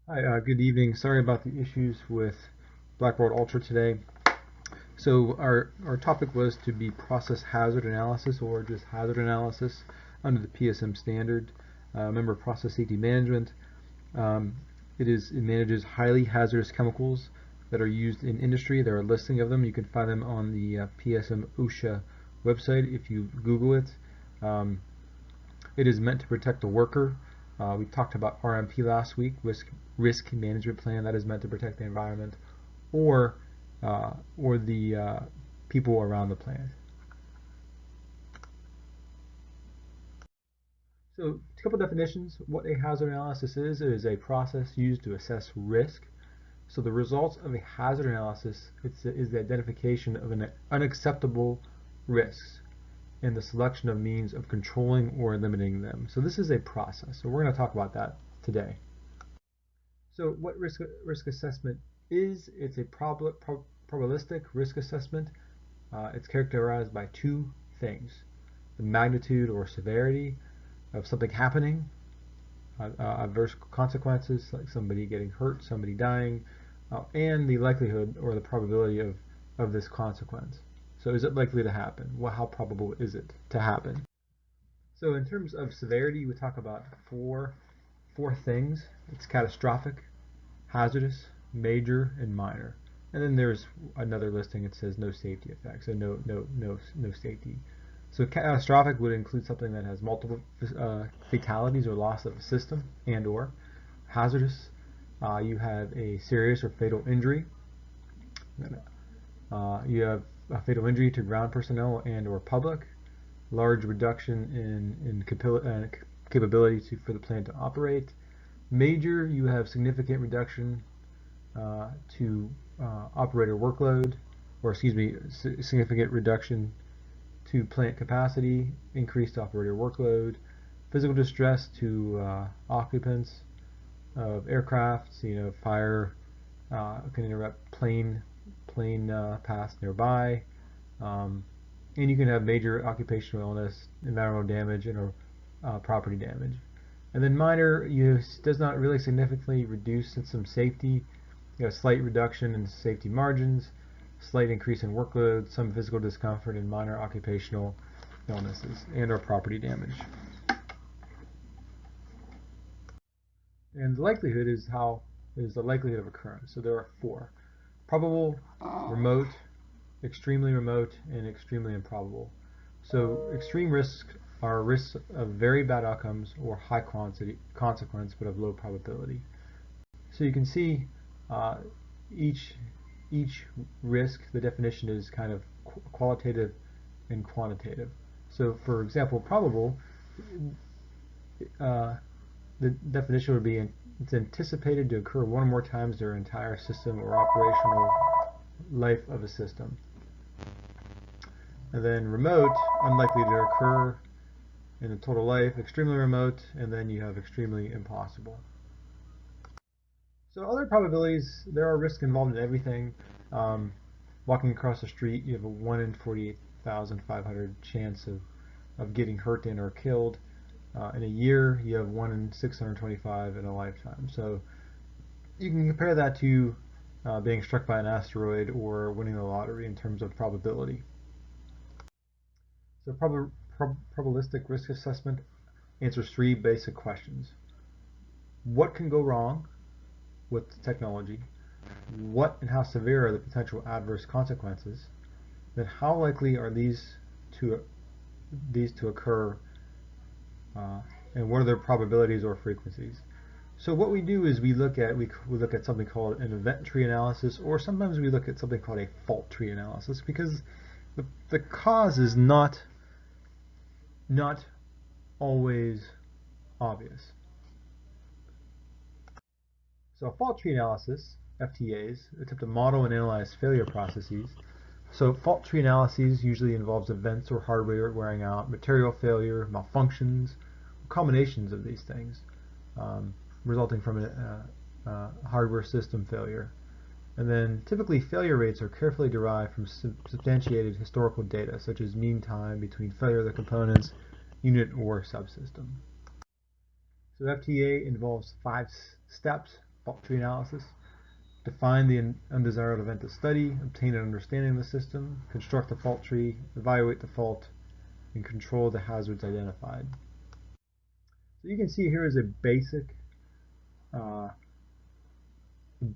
Hi, good evening. Sorry about the issues with Blackboard Ultra today. So our topic was to be process hazard analysis or just hazard analysis under the PSM standard. Remember process safety management. Um, it manages highly hazardous chemicals that are used in industry. There are a listing of them. You can find them on the PSM OSHA website if you Google it. Um, it is meant to protect the worker. We talked about RMP last week, risk management plan that is meant to protect the environment, or the people around the plant. So, a couple definitions. What a hazard analysis is: it is a process used to assess risk. So, the results of a hazard analysis is the identification of an unacceptable risks and the selection of means of controlling or eliminating them. So, this is a process. So, we're going to talk about that today. So what risk assessment is, it's a probabilistic risk assessment. It's characterized by two things: the magnitude or severity of something happening, adverse consequences like somebody getting hurt, somebody dying, and the likelihood or the probability of this consequence. So is it likely to happen? Well, how probable is it to happen? So in terms of severity, we talk about four things. It's catastrophic, hazardous, major, and minor. And then there's another listing that says no safety effects, so no safety. So catastrophic would include something that has multiple fatalities or loss of a system and/or hazardous. You have a serious or fatal injury. You have a fatal injury to ground personnel and/or public. Large reduction in capability for the plant to operate. Major, you have significant reduction to operator workload, or excuse me, significant reduction to plant capacity, increased operator workload, physical distress to occupants of aircraft. Fire can interrupt plane paths nearby, um, and you can have major occupational illness, environmental damage, and property damage. And then minor use does not really significantly reduce some safety. You have slight reduction in safety margins, slight increase in workload, some physical discomfort, and minor occupational illnesses and/or property damage. And the likelihood is the likelihood of occurrence. So there are four: probable, remote, extremely remote, and extremely improbable. So extreme risks are risks of very bad outcomes or high quantity consequence but of low probability. So you can see uh, each each risk, the definition is kind of qualitative and quantitative. So for example, probable, uh, the definition would be it's anticipated to occur one or more times during entire system or operational life of a system. And then remote, unlikely to occur in the total life, extremely remote, and then you have extremely impossible. So other probabilities, there are risks involved in everything. Um, Walking across the street, you have a 1 in 48,500 chance of getting hurt and or killed. In a year, you have 1 in 625 in a lifetime. So you can compare that to being struck by an asteroid or winning the lottery in terms of probability. So probabilistic risk assessment answers three basic questions. What can go wrong with technology? What and how severe are the potential adverse consequences? Then how likely are to these to occur, uh, and what are their probabilities or frequencies? So what we do is we look at something called an event tree analysis, or sometimes we look at something called a fault tree analysis, because the cause is not always obvious. So a fault tree analysis, FTAs, attempt to model and analyze failure processes. So fault tree analyses usually involves events or hardware wearing out, material failure, malfunctions, combinations of these things, um, resulting from a hardware system failure. And then typically failure rates are carefully derived from substantiated historical data, such as mean time between failure of the components, unit, or subsystem. So FTA involves 5 steps. fault tree analysis. Define the undesired event to study, obtain an understanding of the system, construct the fault tree, evaluate the fault, and control the hazards identified. So you can see here is a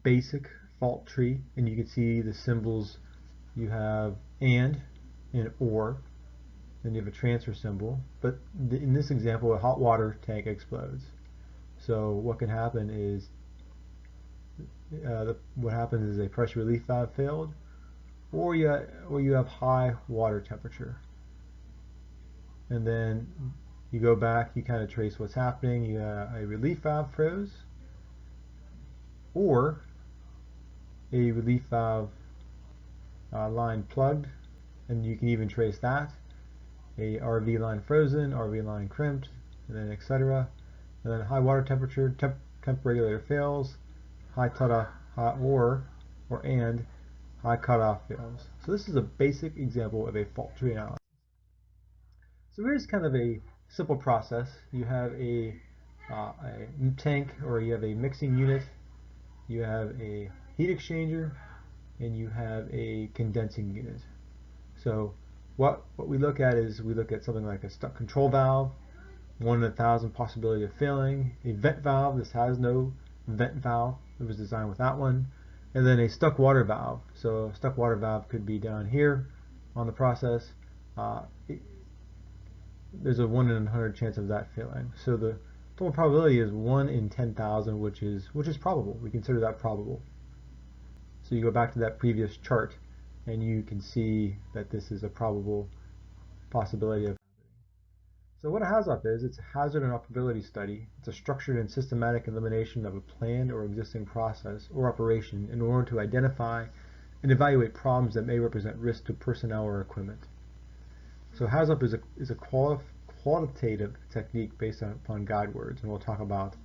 basic fault tree, and you can see the symbols. You have and or, then you have a transfer symbol, but in this example a hot water tank explodes. So what can happen is what happens is a pressure relief valve failed, or you have high water temperature, and then you go back, you kind of trace what's happening. A relief valve froze, or a relief valve line plugged, and you can even trace that. A RV line frozen, RV line crimped, and then etc. And then high water temperature, temp regulator fails, high cutoff, and high cutoff fails. So this is a basic example of a fault tree analysis. So here's kind of a simple process. You have a tank, or you have a mixing unit, you have a heat exchanger, and you have a condensing unit. So what we look at is we look at something like a stuck control valve, 1 in 1,000 possibility of failing, a vent valve. This has no vent valve, it was designed with that one, and then a stuck water valve. So a stuck water valve could be down here on the process. There's a 1 in 100 chance of that failing. So the total probability is 1 in 10,000, which is probable. We consider that probable. So you go back to that previous chart, and you can see that this is a probable possibility of happening. So what a HAZOP is, it's a hazard and operability study. It's a structured and systematic elimination of a planned or existing process or operation in order to identify and evaluate problems that may represent risk to personnel or equipment. So HAZOP is a qualitative technique based upon guide words, and we'll talk about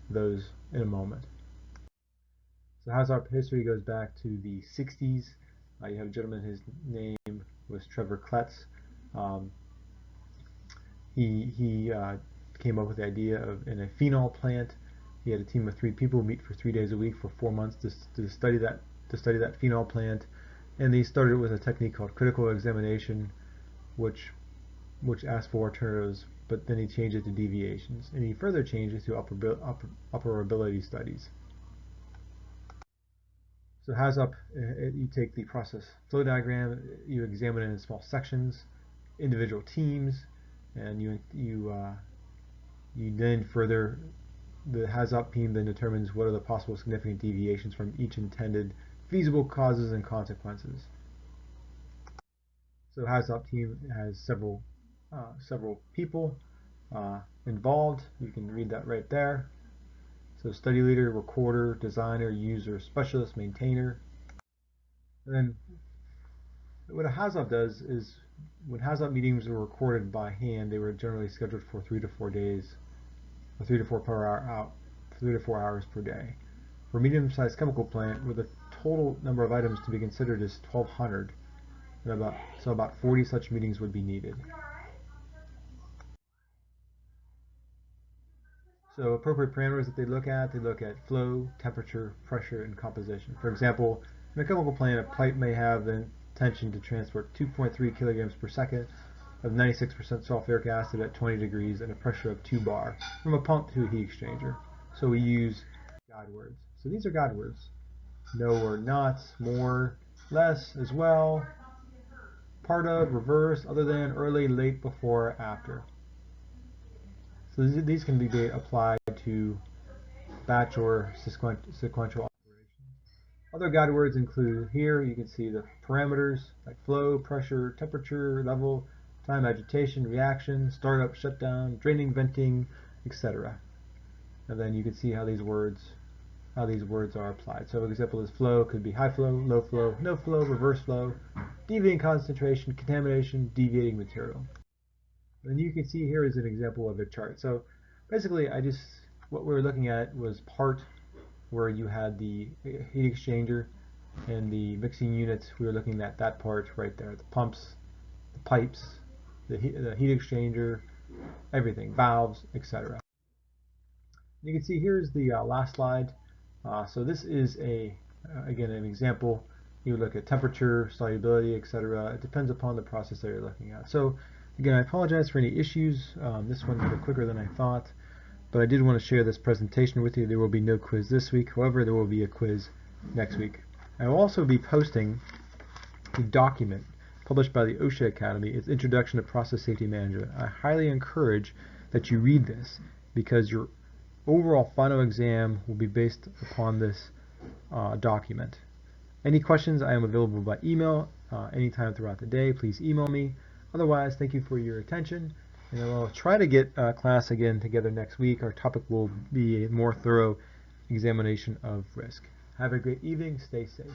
those in a moment. So HAZOP history goes back to the 60s. You have a gentleman, his name was Trevor Kletz. He came up with the idea of, in a phenol plant, he had a team of 3 people meet for 3 days a week for 4 months to study that phenol plant, and they started with a technique called critical examination, which asked for alternatives, but then he changed it to deviations, and he further changed it to operability studies. So HAZOP, you take the process flow diagram, you examine it in small sections, individual teams, and you then further, the HAZOP team then determines what are the possible significant deviations from each intended feasible causes and consequences. So HAZOP team has several people involved. You can read that right there. So study leader, recorder, designer, user, specialist, maintainer. And then what a HAZOP does is, when HAZOP meetings were recorded by hand, they were generally scheduled for 3 to 4 days, or 3 to 4 hours per day. For a medium-sized chemical plant, where the total number of items to be considered is 1,200, and about 40 such meetings would be needed. So appropriate parameters that they look at flow, temperature, pressure, and composition. For example, in a chemical plant, a pipe may have the intention to transport 2.3 kilograms per second of 96% sulfuric acid at 20 degrees and a pressure of 2 bar from a pump to a heat exchanger. So we use guide words. So these are guide words. No or not, more, less, as well, part of, reverse, other than, early, late, before, after. So these can be applied to batch or sequential operations. Other guide words include, here you can see the parameters like flow, pressure, temperature, level, time, agitation, reaction, startup, shutdown, draining, venting, etc. And then you can see how these words are applied. So an example is flow could be high flow, low flow, no flow, reverse flow, deviating concentration, contamination, deviating material. And you can see here is an example of a chart. So basically what we were looking at was part where you had the heat exchanger and the mixing units. We were looking at that part right there, the pumps, the pipes, the heat exchanger, everything, valves, etc. You can see here's the last slide. So this is again, an example. You would look at temperature, solubility, etc. It depends upon the process that you're looking at. So again, I apologize for any issues. This one went quicker than I thought, but I did want to share this presentation with you. There will be no quiz this week. However, there will be a quiz next week. I will also be posting a document published by the OSHA Academy. It's Introduction to Process Safety Management. I highly encourage that you read this because your overall final exam will be based upon this document. Any questions, I am available by email anytime throughout the day. Please email me. Otherwise, thank you for your attention, and I will try to get class again together next week. Our topic will be a more thorough examination of risk. Have a great evening. Stay safe.